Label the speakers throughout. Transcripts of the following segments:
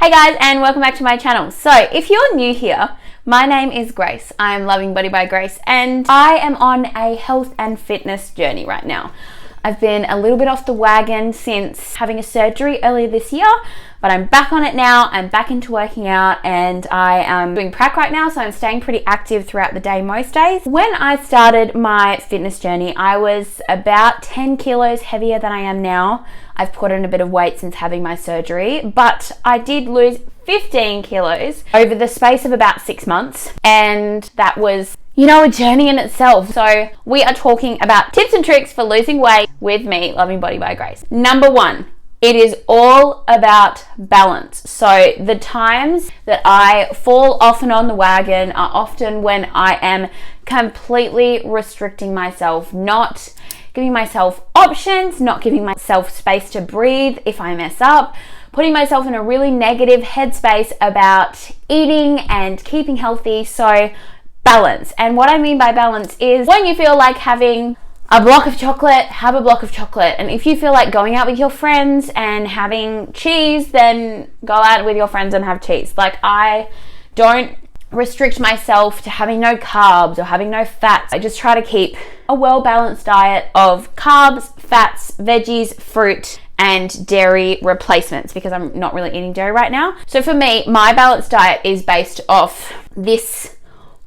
Speaker 1: Hey guys, and welcome back to my channel. So if you're new here, my name is Grace. I am Loving Body by Grace and I am on a health and fitness journey right now. I've been a little bit off the wagon since having a surgery earlier this year, but I'm back on it now. I'm back into working out and I am doing prac right now, so I'm staying pretty active throughout the day most days. When I started my fitness journey, I was about 10 kilos heavier than I am now. I've put on a bit of weight since having my surgery, but I did lose 15 kilos over the space of about 6 months, and that was, you know, a journey in itself. So we are talking about tips and tricks for losing weight with me, Loving Body by Grace. Number one, it is all about balance. So the times that I fall off and on the wagon are often when I am completely restricting myself, not giving myself options, not giving myself space to breathe if I mess up, putting myself in a really negative headspace about eating and keeping healthy. So balance. And what I mean by balance is when you feel like having a block of chocolate, have a block of chocolate. And if you feel like going out with your friends and having cheese, then go out with your friends and have cheese. Like, I don't restrict myself to having no carbs or having no fats. I just try to keep a well-balanced diet of carbs, fats, veggies, fruit, and dairy replacements, because I'm not really eating dairy right now. So for me, my balanced diet is based off this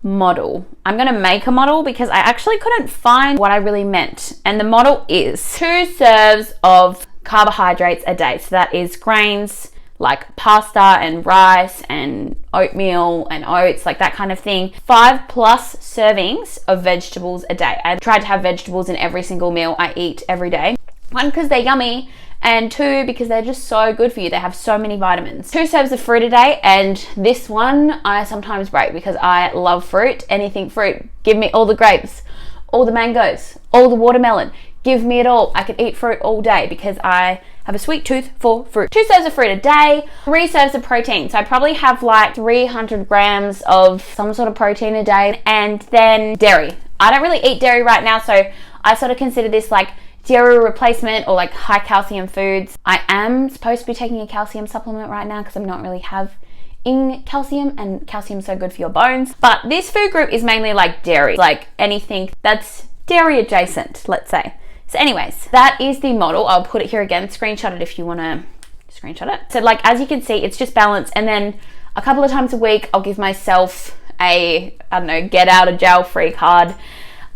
Speaker 1: model. I'm going to make a model because I actually couldn't find what I really meant. And the model is 2 serves of carbohydrates a day. So that is grains like pasta and rice and oatmeal and oats, like that kind of thing. 5+ servings of vegetables a day. I try to have vegetables in every single meal I eat every day. 1, because they're yummy, and 2, because they're just so good for you. They have so many vitamins. 2 serves of fruit a day, and this one I sometimes break because I love fruit. Anything fruit. Give me all the grapes, all the mangoes, all the watermelon. Give me it all. I could eat fruit all day because I have a sweet tooth for fruit. 2 serves of fruit a day, 3 serves of protein. So I probably have like 300 grams of some sort of protein a day, and then dairy. I don't really eat dairy right now, so I sort of consider this like dairy replacement or like high calcium foods. I am supposed to be taking a calcium supplement right now because I'm not really having calcium, and calcium's so good for your bones. But this food group is mainly like dairy, like anything that's dairy adjacent, let's say. So anyways, that is the model. I'll put it here again, screenshot it if you want to screenshot it. So like, as you can see, it's just balance. And then a couple of times a week, I'll give myself a, I don't know, get out of jail free card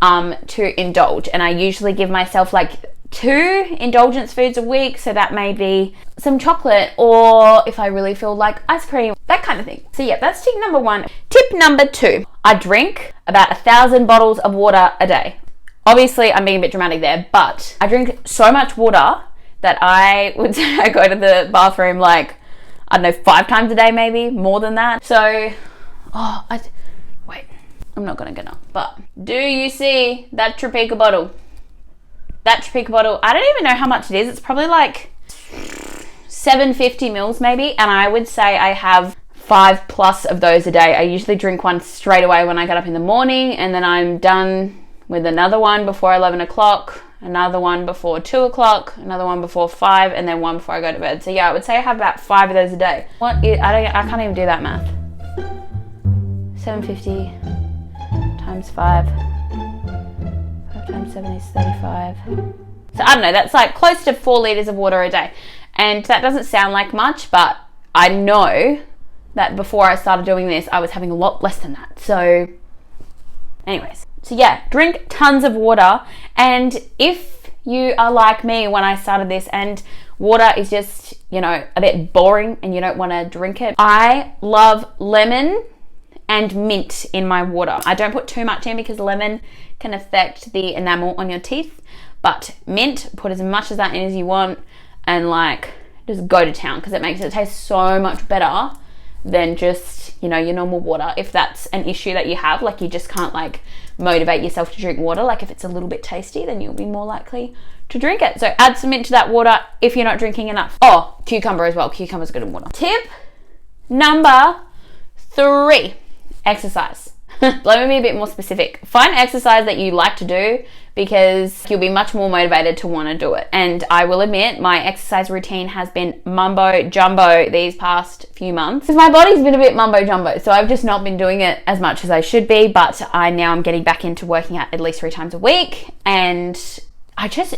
Speaker 1: to indulge. And I usually give myself like 2 indulgence foods a week. So that may be some chocolate, or if I really feel like ice cream, that kind of thing. So yeah, that's tip number 1. Tip number 2, I drink about 1,000 bottles of water a day. Obviously, I'm being a bit dramatic there, but I drink so much water that I would say I go to the bathroom like, I don't know, 5 times a day, maybe more than that. So, wait, I'm not gonna get up. But do you see that Topeka bottle? That Topeka bottle, I don't even know how much it is. It's probably like 750 mils maybe, and I would say I have 5+ of those a day. I usually drink one straight away when I get up in the morning, and then I'm done with another one before 11 o'clock, another one before 2 o'clock, another one before 5, and then one before I go to bed. So yeah, I would say I have about 5 of those a day. I can't even do that math. 750 times 5. 5 times 7 is 35. So I don't know, that's like close to 4 liters of water a day. And that doesn't sound like much, but I know that before I started doing this, I was having a lot less than that. So anyways. So yeah, drink tons of water. And if you are like me when I started this and water is just, you know, a bit boring and you don't want to drink it, I love lemon and mint in my water. I don't put too much in because lemon can affect the enamel on your teeth, but mint, put as much of that in as you want, and like just go to town because it makes it taste so much better than just, you know, your normal water. If that's an issue that you have, like you just can't like motivate yourself to drink water, like if it's a little bit tasty, then you'll be more likely to drink it. So add some mint to that water if you're not drinking enough. Oh, cucumber as well. Cucumber's good in water. Tip number 3, exercise. Let me be a bit more specific. Find exercise that you like to do, because you'll be much more motivated to want to do it. And I will admit, my exercise routine has been mumbo jumbo these past few months, because my body's been a bit mumbo jumbo, so I've just not been doing it as much as I should be. But I'm getting back into working out at least 3 times a week, and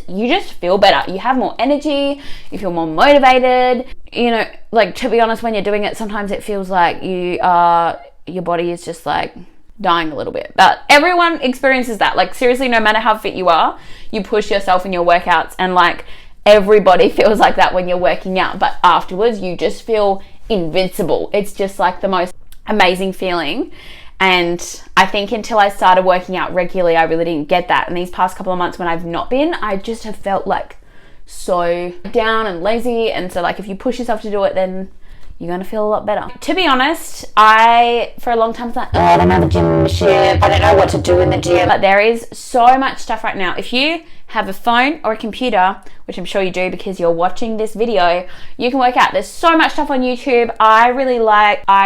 Speaker 1: you just feel better. You have more energy, you feel more motivated. You know, like, to be honest, when you're doing it, sometimes it feels like your body is just like dying a little bit, but everyone experiences that. Like, seriously, no matter how fit you are, you push yourself in your workouts, and like, everybody feels like that when you're working out, but afterwards you just feel invincible. It's just like the most amazing feeling. And I think until I started working out regularly, I really didn't get that. And these past couple of months when I've not been, I just have felt like so down and lazy. And so, like, if you push yourself to do it, then you're going to feel a lot better. To be honest, for a long time was like, oh, I don't have a gym membership, I don't know what to do in the gym. But there is so much stuff right now. If you have a phone or a computer, which I'm sure you do because you're watching this video, you can work out. There's so much stuff on YouTube. I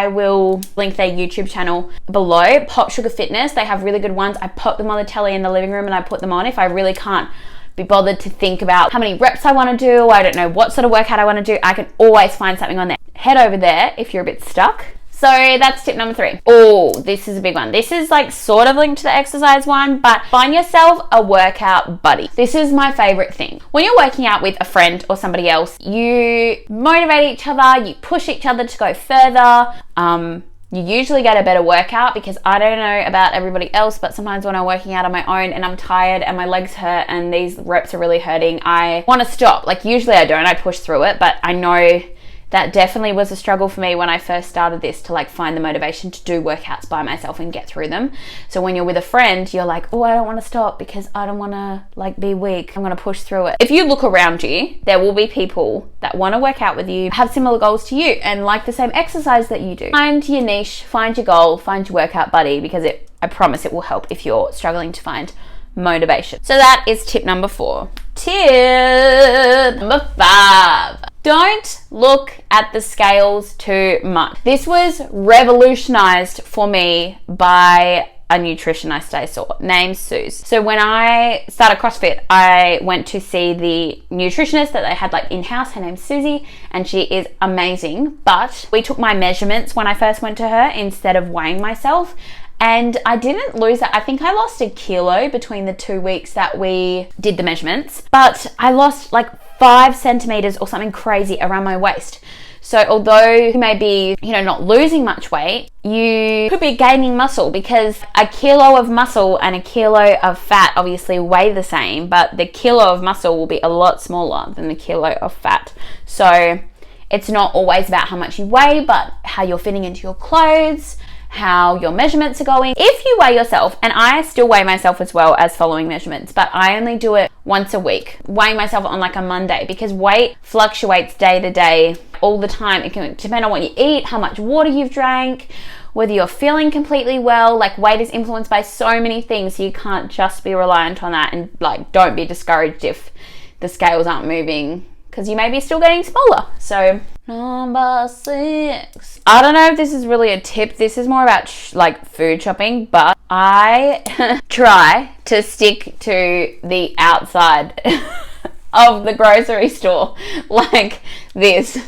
Speaker 1: will link their YouTube channel below, Pop Sugar Fitness. They have really good ones. I pop them on the telly in the living room and I put them on if I really can't be bothered to think about how many reps I want to do. I don't know what sort of workout I want to do. I can always find something on there. Head over there if you're a bit stuck. So that's tip number 3. Oh, this is a big one. This is like sort of linked to the exercise one, but find yourself a workout buddy. This is my favorite thing. When you're working out with a friend or somebody else, you motivate each other, you push each other to go further. You usually get a better workout, because I don't know about everybody else, but sometimes when I'm working out on my own and I'm tired and my legs hurt and these reps are really hurting, I want to stop. Like, usually I don't, I push through it, but I know that definitely was a struggle for me when I first started this, to like find the motivation to do workouts by myself and get through them. So when you're with a friend, you're like, oh, I don't want to stop because I don't want to like be weak. I'm going to push through it. If you look around you, there will be people that want to work out with you, have similar goals to you, and like the same exercise that you do. Find your niche, find your goal, find your workout buddy, because I promise it will help if you're struggling to find motivation. So that is tip number 4. Tip number 5. Don't look at the scales too much. This was revolutionized for me by a nutritionist I saw named Suze. So when I started CrossFit, I went to see the nutritionist that they had like in-house. Her name's Susie, and she is amazing. But we took my measurements when I first went to her instead of weighing myself. And I didn't lose that. I think I lost 1 kilo between the 2 weeks that we did the measurements, but I lost like 5 centimeters or something crazy around my waist. So although you may be, not losing much weight, you could be gaining muscle, because 1 kilo of muscle and 1 kilo of fat obviously weigh the same, but the kilo of muscle will be a lot smaller than the kilo of fat. So it's not always about how much you weigh, but how you're fitting into your clothes, how your measurements are going. If you weigh yourself, and I still weigh myself as well as following measurements, but I only do it once a week, weighing myself on like a Monday, because weight fluctuates day to day all the time. It can depend on what you eat, how much water you've drank, whether you're feeling completely well. Like, weight is influenced by so many things, so you can't just be reliant on that. And like, don't be discouraged if the scales aren't moving, because you may be still getting smaller. So number 6. I don't know if this is really a tip. This is more about like food shopping, but I try to stick to the outside of the grocery store like this,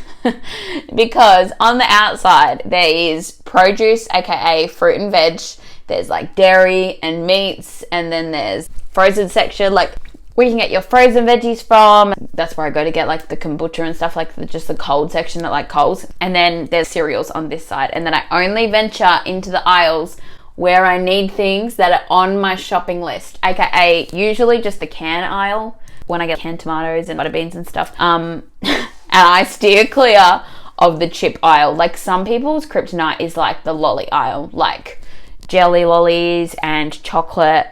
Speaker 1: because on the outside there is produce, aka fruit and veg. There's like dairy and meats, and then there's frozen section, like where you can get your frozen veggies from. That's where I go to get like the kombucha and stuff, like just the cold section at like Coles. And then there's cereals on this side. And then I only venture into the aisles where I need things that are on my shopping list, aka usually just the can aisle when I get canned tomatoes and butter beans and stuff. And I steer clear of the chip aisle. Like, some people's kryptonite is like the lolly aisle, like jelly lollies and chocolate.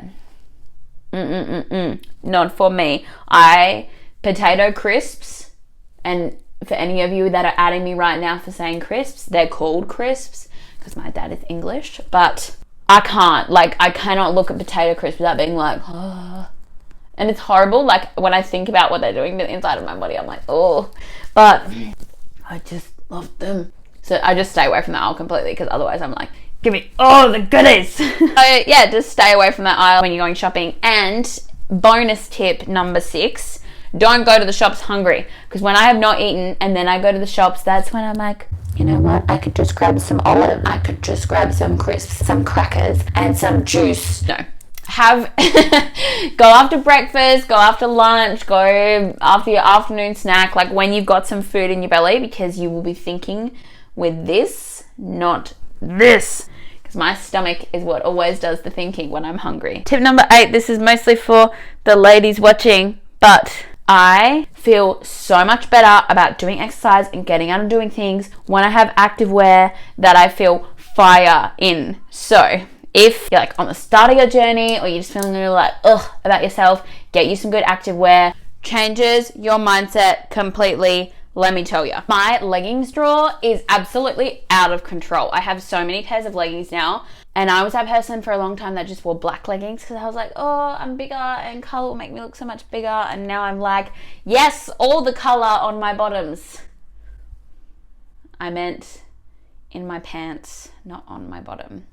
Speaker 1: Not for me. Potato crisps, and for any of you that are adding me right now for saying crisps, they're called crisps because my dad is English, but I cannot look at potato crisps without being like, oh. And it's horrible. Like, when I think about what they're doing to the inside of my body, I'm like, oh, but I just love them. So I just stay away from the aisle completely, because otherwise I'm like Give me all the goodies. So yeah, just stay away from that aisle when you're going shopping. And bonus tip number 6, don't go to the shops hungry. Because when I have not eaten and then I go to the shops, that's when I'm like, you know what, I could just grab some olive, I could just grab some crisps, some crackers, and some juice. No. Go after breakfast, go after lunch, go after your afternoon snack, like when you've got some food in your belly, because you will be thinking with this, not this. Because my stomach is what always does the thinking when I'm hungry. Tip number 8, this is mostly for the ladies watching, but I feel so much better about doing exercise and getting out and doing things when I have activewear that I feel fire in. So if you're like on the start of your journey, or you're just feeling a little like ugh about yourself, get you some good activewear. Changes your mindset completely, let me tell you. My leggings drawer is absolutely out of control. I have so many pairs of leggings now. And I was that person for a long time that just wore black leggings because I was like, oh, I'm bigger and color will make me look so much bigger. And now I'm like, yes, all the color on my bottoms. I meant in my pants, not on my bottom.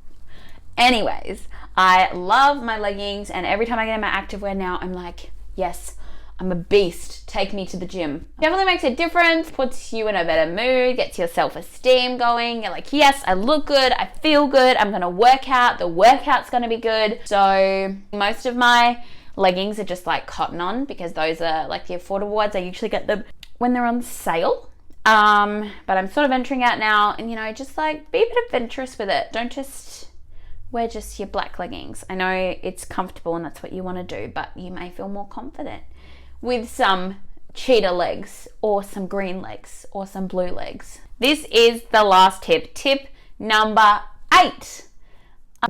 Speaker 1: Anyways, I love my leggings, and every time I get in my activewear now, I'm like, yes, I'm a beast. Take me to the gym. Definitely makes a difference, puts you in a better mood, gets your self-esteem going. You're like, yes, I look good, I feel good, I'm gonna work out, the workout's gonna be good. So most of my leggings are just like cotton on, because those are like the affordable ones. I usually get them when they're on sale. But I'm sort of venturing out now, and you know, just like be a bit adventurous with it. Don't just wear just your black leggings. I know it's comfortable and that's what you want to do, but you may feel more confident with some cheetah legs or some green legs or some blue legs. This is the last tip. Tip number 8.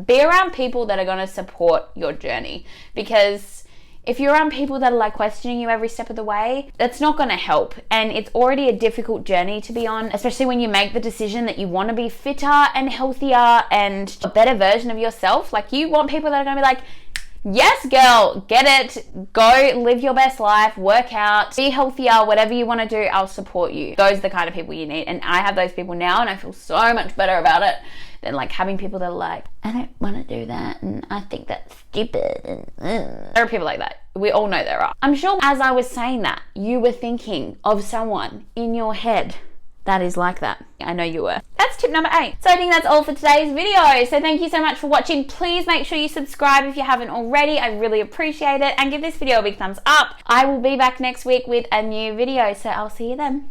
Speaker 1: Be around people that are going to support your journey, because if you're around people that are like questioning you every step of the way, that's not going to help. And it's already a difficult journey to be on, especially when you make the decision that you want to be fitter and healthier and a better version of yourself. Like, you want people that are going to be like, yes, girl, get it, go live your best life, work out, be healthier, whatever you want to do, I'll support you. Those are the kind of people you need. And I have those people now, and I feel so much better about it than like having people that are like, I don't want to do that, and I think that's stupid. And there are people like that. We all know there are. I'm sure as I was saying that, you were thinking of someone in your head that is like that. I know you were. That's tip number 8. So I think that's all for today's video. So thank you so much for watching. Please make sure you subscribe if you haven't already. I really appreciate it. And give this video a big thumbs up. I will be back next week with a new video. So I'll see you then.